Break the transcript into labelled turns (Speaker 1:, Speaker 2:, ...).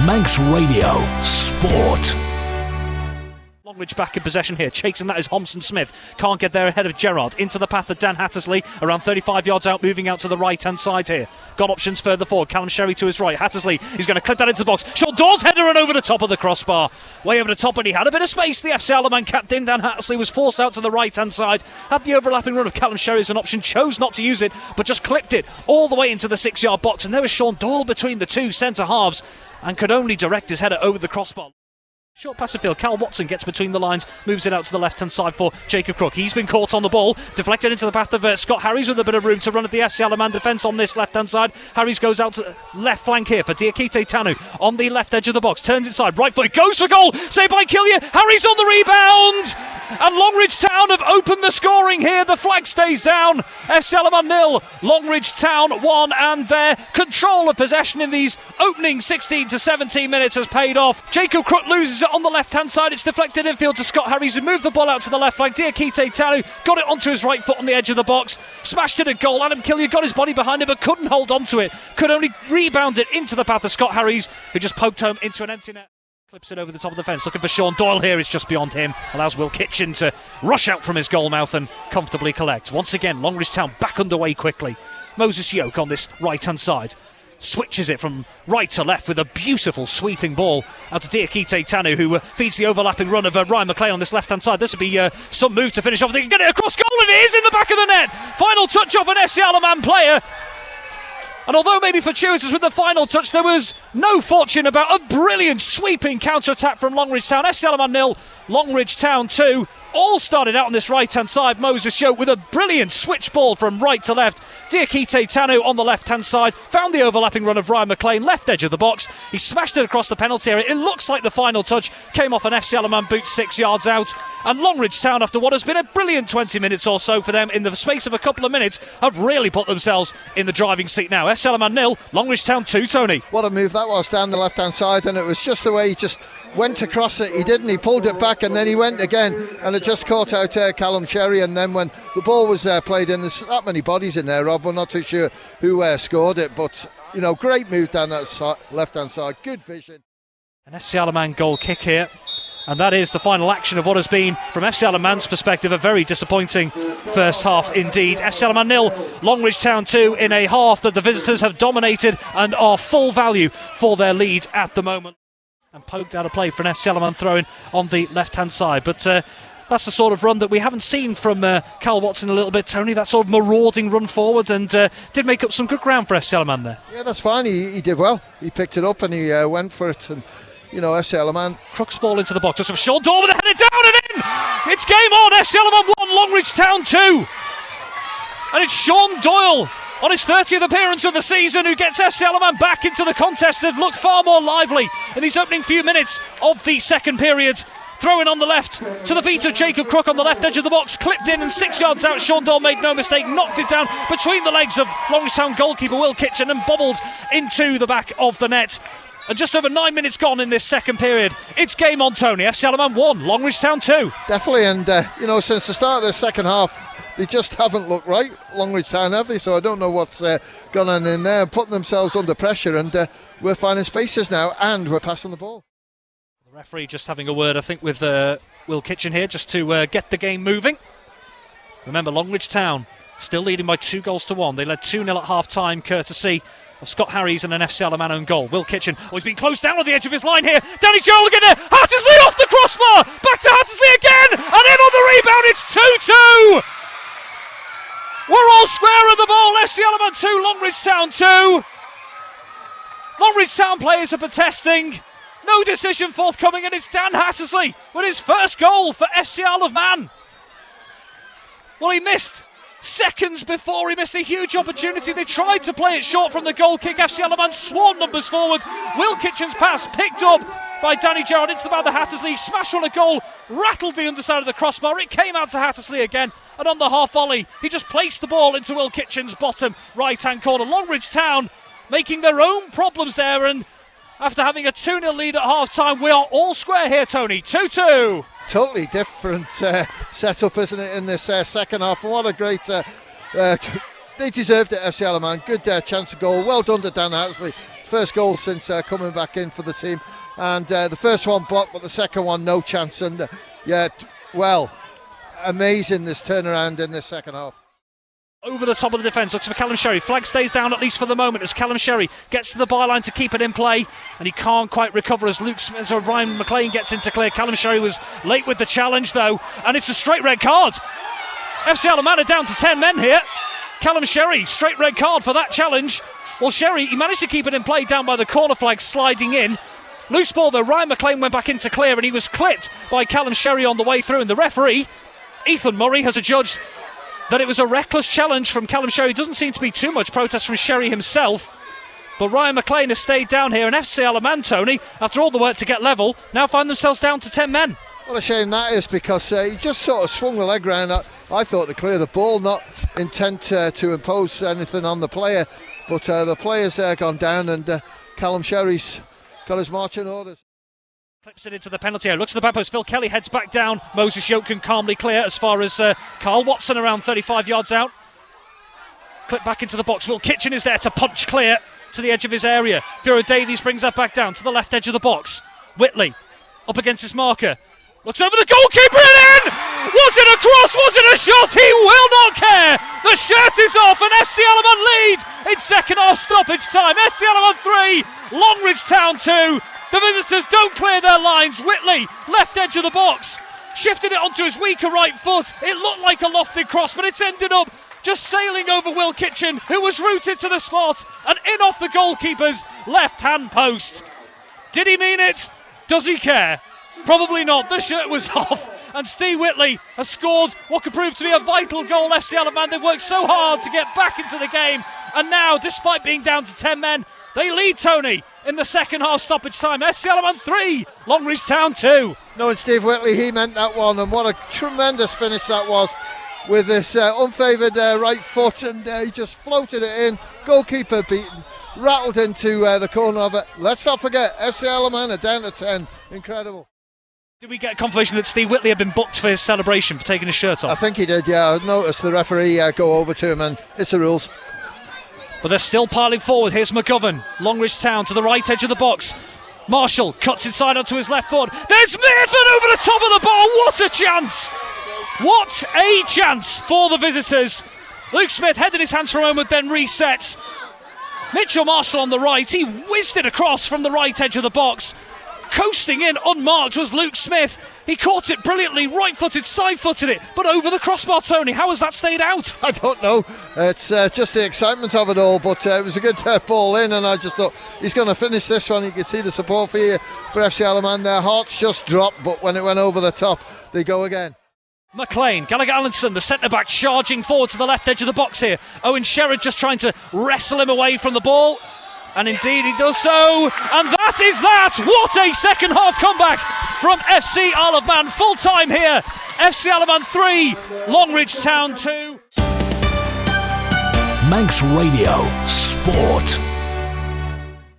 Speaker 1: Manx Radio Sport.
Speaker 2: Longridge back in possession here, chasing that is Homson-Smith, can't get there ahead of Gerrard, into the path of Dan Hattersley, around 35 yards out, moving out to the right hand side here, got options further forward, Callum Sherry to his right, Hattersley, he's going to clip that into the box, Sean Dawes header and over the top of the crossbar, way over the top, and he had a bit of space. The FC Alaman captain Dan Hattersley was forced out to the right hand side, had the overlapping run of Callum Sherry as an option, chose not to use it, but just clipped it all the way into the 6 yard box, and there was Sean Doyle between the two centre halves and could only direct his header over the crossbar. Short pass field, Cal Watson gets between the lines, moves it out to the left hand side for Jacob Crook. He's been caught on the ball, deflected into the path of Scott Harries with a bit of room to run at the FC Alaman defence on this left hand side. Harries goes out to the left flank here for Diakite Tanu on the left edge of the box, turns inside, right foot, goes for goal, saved by Killian. Harries on the rebound, and Longridge Town have opened the scoring here. The flag stays down. FC Alaman 0, Longridge Town 1, and their control of possession in these opening 16 to 17 minutes has paid off. Jacob Crook loses it on the left hand side, it's deflected infield to Scott Harries, who moved the ball out to the left flank. Diakite Tanu got it onto his right foot on the edge of the box, smashed it at goal. Adam Killian got his body behind him but couldn't hold on to it, could only rebound it into the path of Scott Harries, who just poked home into an empty net. Clips it over the top of the fence, looking for Sean Doyle here, it's just beyond him, allows Will Kitchen to rush out from his goal mouth and comfortably collect. Once again, Longridge Town back underway quickly. Moses Yoke on this right hand side, switches it from right to left with a beautiful sweeping ball out to Diakite Tanu, who feeds the overlapping run of Ryan McLean on this left hand side. This would be some move to finish off. They can get it across goal, and it is in the back of the net. Final touch off an FC Alaman player. And although maybe fortuitous with the final touch, there was no fortune about a brilliant sweeping counter-attack from Longridge Town. FC Alaman 0, Longridge Town 2. All started out on this right-hand side. Moses Yoke with a brilliant switch ball from right to left. Diakite Tanu on the left-hand side found the overlapping run of Ryan McLean, left edge of the box. He smashed it across the penalty area. It looks like the final touch came off an FC Alaman boot 6 yards out. And Longridge Town, after what has been a brilliant 20 minutes or so for them, in the space of a couple of minutes, have really put themselves in the driving seat now. FC Alaman 0, Longridge Town 2, Tony.
Speaker 3: What a move that was down the left-hand side, and it was just the way he just went across it. He didn't, he pulled it back and then he went again, and it just caught out Callum Sherry. And then when the ball was played in, there's that many bodies in there, Rob, we're not too sure who scored it, but you know, great move down that left-hand side, good vision.
Speaker 2: An FC Alaman goal kick here, and that is the final action of what has been, from FC Alaman's perspective, a very disappointing first half indeed. FC Alaman 0, Longridge Town 2, in a half that the visitors have dominated and are full value for their lead at the moment. And poked out of play for an FC Alaman throw-in on the left-hand side. But that's the sort of run that we haven't seen from Cal Watson a little bit, Tony, that sort of marauding run forward, and did make up some good ground for FC Alaman there.
Speaker 3: Yeah, that's fine, he did well. He picked it up and he went for it, and you know, FC Alaman.
Speaker 2: Crook's ball into the box, just from Sean Doyle with a header down and in! It's game on, FC Alaman 1, Longridge Town 2! And it's Sean Doyle, on his 30th appearance of the season, who gets FC Alaman back into the contest. They've looked far more lively in these opening few minutes of the second period. Throwing on the left to the feet of Jacob Crook on the left edge of the box, clipped in and 6 yards out. Sean Doyle made no mistake, knocked it down between the legs of Longridge Town goalkeeper Will Kitchen and bobbled into the back of the net. And just over 9 minutes gone in this second period. It's game on, Tony. FC Alaman 1, Longridge Town 2.
Speaker 3: Definitely, and you know, since the start of the second half, they just haven't looked right, Longridge Town, have they? So I don't know what's gone on in there, putting themselves under pressure, and we're finding spaces now, and we're passing the ball.
Speaker 2: The referee just having a word, I think, with Will Kitchen here, just to get the game moving. Remember, Longridge Town still leading by 2-1. They led 2-0 at half-time, courtesy of Scott Harries and an FC Alaman own goal. Will Kitchen, he's been closed down on the edge of his line here. Danny Joel again there. Hattersley off the crossbar. Back to Hattersley again. And in on the rebound, it's 2-2. We're all square at the ball. FC Alaman 2, Longridge Town 2. Longridge Town players are protesting. No decision forthcoming, and it's Dan Hattersley with his first goal for FC Alaman. Well, he missed seconds before, he missed a huge opportunity. They tried to play it short from the goal kick. FC Alaman swarmed numbers forward. Will Kitchen's pass picked up by Danny Gerrard into the back of Hattersley, smashed on a goal, rattled the underside of the crossbar. It came out to Hattersley again, and on the half volley he just placed the ball into Will Kitchen's bottom right hand corner. Longridge Town making their own problems there, and after having a 2-0 lead at half time, we are all square here, Tony. 2-2.
Speaker 3: Totally different setup, isn't it, in this second half? And what a great they deserved it, FC Alaman. Good chance of goal. Well done to Dan Hattersley. first goal since coming back in for the team. And the first one blocked, but the second one no chance. And amazing this turnaround in this second half.
Speaker 2: Over the top of the defence, looks for Callum Sherry. Flag stays down at least for the moment as Callum Sherry gets to the byline to keep it in play, and he can't quite recover as Luke Smith or Ryan McLean gets into clear. Callum Sherry was late with the challenge though, and it's a straight red card. FC Alamanna down to 10 men here. Callum Sherry, straight red card for that challenge. Well, Sherry, he managed to keep it in play down by the corner flag, sliding in. Loose ball though, Ryan McLean went back into clear, and he was clipped by Callum Sherry on the way through, and the referee, Ethan Murray, has adjudged that it was a reckless challenge from Callum Sherry. Doesn't seem to be too much protest from Sherry himself, but Ryan McLean has stayed down here, and FC Alamanna, Tony, after all the work to get level, now find themselves down to 10 men.
Speaker 3: What a shame that is, because he just sort of swung the leg round. I thought to clear the ball, not intent to impose anything on the player, but the player's gone down, and Callum Sherry's got his marching orders.
Speaker 2: Clips it into the penalty area, looks at the back post, Phil Kelly heads back down, Moses Yoke can calmly clear as far as Carl Watson around 35 yards out. Clip back into the box, Will Kitchen is there to punch clear to the edge of his area. Fiora Davies brings that back down to the left edge of the box. Whitley up against his marker, looks over the goalkeeper and in! Was it a cross, was it a shot? He will not care! The shirt is off and FC Alamanna lead in second half stoppage time. FC Alamanna 3, Longridge Town 2. The visitors don't clear their lines. Whitley, left edge of the box, shifted it onto his weaker right foot. It looked like a lofted cross, but it's ended up just sailing over Will Kitchen, who was rooted to the spot and in off the goalkeeper's left-hand post. Did he mean it? Does he care? Probably not. The shirt was off, and Steve Whitley has scored what could prove to be a vital goal. FC Alamanna, they've worked so hard to get back into the game, and now, despite being down to 10 men, they lead, Tony, in the second half stoppage time. FC Alamanna 3, Longridge Town 2.
Speaker 3: Knowing Steve Whitley, he meant that one, and what a tremendous finish that was with this unfavoured right foot, and he just floated it in. Goalkeeper beaten, rattled into the corner of it. Let's not forget, FC Alamanna down to 10. Incredible.
Speaker 2: Did we get confirmation that Steve Whitley had been booked for his celebration for taking his shirt off?
Speaker 3: I think he did, yeah. I noticed the referee go over to him, and it's the rules.
Speaker 2: But they're still piling forward. Here's McGovern, Longridge Town to the right edge of the box. Marshall cuts inside onto his left foot. There's Mepham over the top of the ball. What a chance! What a chance for the visitors. Luke Smith headed his hands for a moment, then resets. Mitchell Marshall on the right. He whizzed it across from the right edge of the box. Coasting in unmarked was Luke Smith. He caught it brilliantly, right-footed, side-footed it, but over the crossbar, Tony. How has that stayed out?
Speaker 3: I don't know. It's just the excitement of it all, but it was a good ball in, and I just thought he's going to finish this one. You can see the support for FC Alamanna. Their hearts just dropped, but when it went over the top, they go again.
Speaker 2: McLean, Gallagher Allenson, the centre-back, charging forward to the left edge of the box here. Owen Sherrod just trying to wrestle him away from the ball. And indeed he does so, and that is that. What a second half comeback from FC Alamanna. Full time here, FC Alamanna 3, Longridge Town 2.
Speaker 1: Manx Radio Sport.